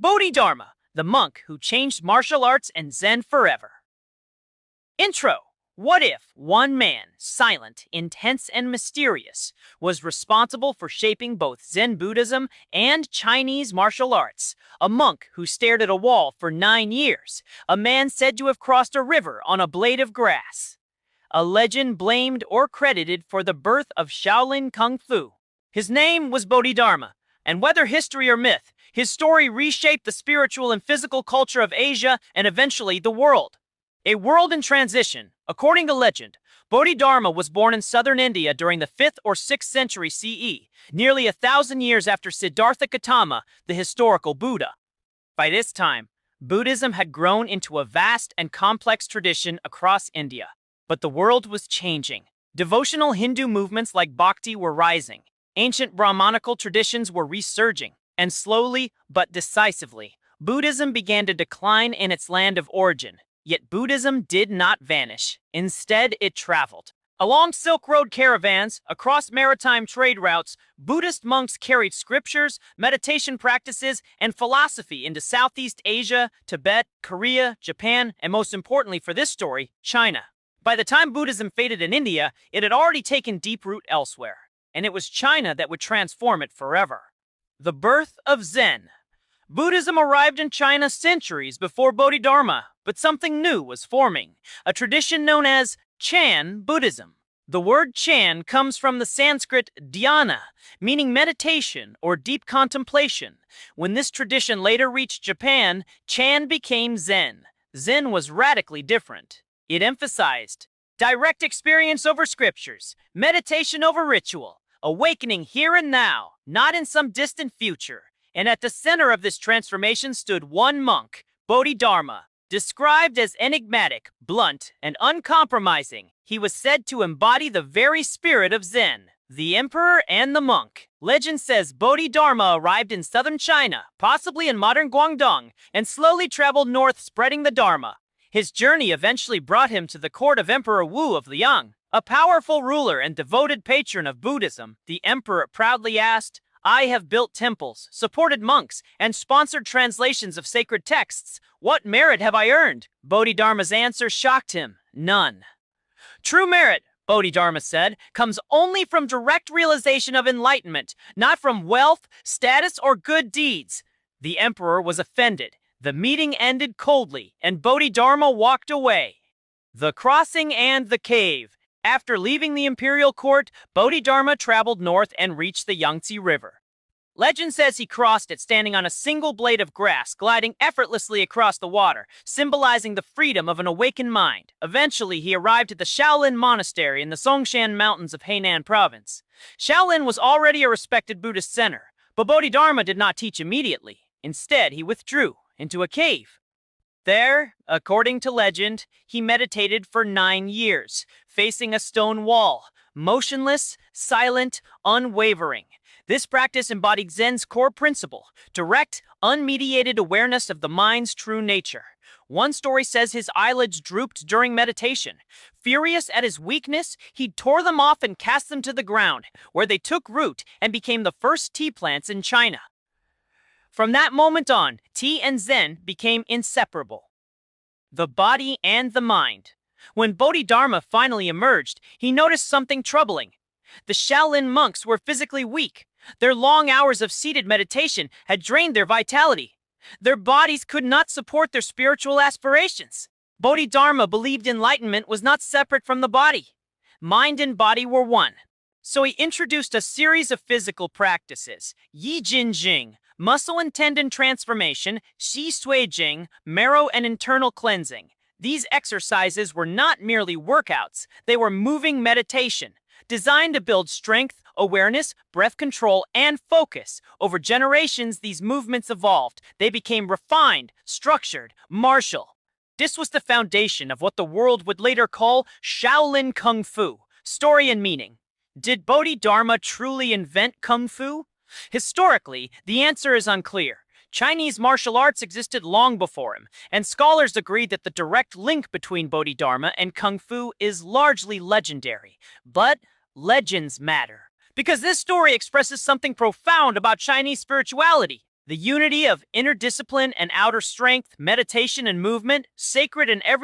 Bodhidharma, the monk who changed martial arts and Zen forever. Intro. What if one man, silent, intense, and mysterious, was responsible for shaping both Zen Buddhism and Chinese martial arts? A monk who stared at a wall for 9 years. A man said to have crossed a river on a blade of grass. A legend blamed or credited for the birth of Shaolin Kung Fu. His name was Bodhidharma, and whether history or myth, his story reshaped the spiritual and physical culture of Asia and eventually the world. A world in transition. According to legend, Bodhidharma was born in southern India during the 5th or 6th century CE, nearly 1,000 years after Siddhartha Gautama, the historical Buddha. By this time, Buddhism had grown into a vast and complex tradition across India. But the world was changing. Devotional Hindu movements like Bhakti were rising. Ancient Brahmanical traditions were resurging. And slowly, but decisively, Buddhism began to decline in its land of origin. Yet Buddhism did not vanish. Instead, it traveled. Along Silk Road caravans, across maritime trade routes, Buddhist monks carried scriptures, meditation practices, and philosophy into Southeast Asia, Tibet, Korea, Japan, and most importantly for this story, China. By the time Buddhism faded in India, it had already taken deep root elsewhere. And it was China that would transform it forever. The birth of Zen. Buddhism arrived in China centuries before Bodhidharma, but something new was forming, a tradition known as Chan Buddhism. The word Chan comes from the Sanskrit dhyana, meaning meditation or deep contemplation. When this tradition later reached Japan, Chan became Zen. Zen was radically different. It emphasized direct experience over scriptures, meditation over ritual, awakening here and now, not in some distant future. And at the center of this transformation stood one monk, Bodhidharma. Described as enigmatic, blunt, and uncompromising, he was said to embody the very spirit of Zen, the emperor and the monk. Legend says Bodhidharma arrived in southern China, possibly in modern Guangdong, and slowly traveled north spreading the Dharma. His journey eventually brought him to the court of Emperor Wu of Liang, a powerful ruler and devoted patron of Buddhism. The emperor proudly asked, "I have built temples, supported monks, and sponsored translations of sacred texts. What merit have I earned?" Bodhidharma's answer shocked him. None. True merit, Bodhidharma said, comes only from direct realization of enlightenment, not from wealth, status, or good deeds. The emperor was offended. The meeting ended coldly, and Bodhidharma walked away. The crossing and the cave. After leaving the imperial court, Bodhidharma traveled north and reached the Yangtze River. Legend says he crossed it standing on a single blade of grass, gliding effortlessly across the water, symbolizing the freedom of an awakened mind. Eventually, he arrived at the Shaolin Monastery in the Songshan Mountains of Hainan Province. Shaolin was already a respected Buddhist center, but Bodhidharma did not teach immediately. Instead, he withdrew into a cave. There, according to legend, he meditated for 9 years, facing a stone wall, motionless, silent, unwavering. This practice embodied Zen's core principle, direct, unmediated awareness of the mind's true nature. One story says his eyelids drooped during meditation. Furious at his weakness, he tore them off and cast them to the ground, where they took root and became the first tea plants in China. From that moment on, tea and Zen became inseparable. The body and the mind. When Bodhidharma finally emerged, he noticed something troubling. The Shaolin monks were physically weak. Their long hours of seated meditation had drained their vitality. Their bodies could not support their spiritual aspirations. Bodhidharma believed enlightenment was not separate from the body. Mind and body were one. So he introduced a series of physical practices: Yi Jin Jing, muscle and tendon transformation; Shi Sui Jing, marrow and internal cleansing. These exercises were not merely workouts, they were moving meditation, designed to build strength, awareness, breath control, and focus. Over generations, these movements evolved. They became refined, structured, martial. This was the foundation of what the world would later call Shaolin Kung Fu. Story and meaning. Did Bodhidharma truly invent Kung Fu? Historically, the answer is unclear. Chinese martial arts existed long before him, and scholars agree that the direct link between Bodhidharma and Kung Fu is largely legendary. But legends matter, because this story expresses something profound about Chinese spirituality. The unity of inner discipline and outer strength, meditation and movement, sacred and everyday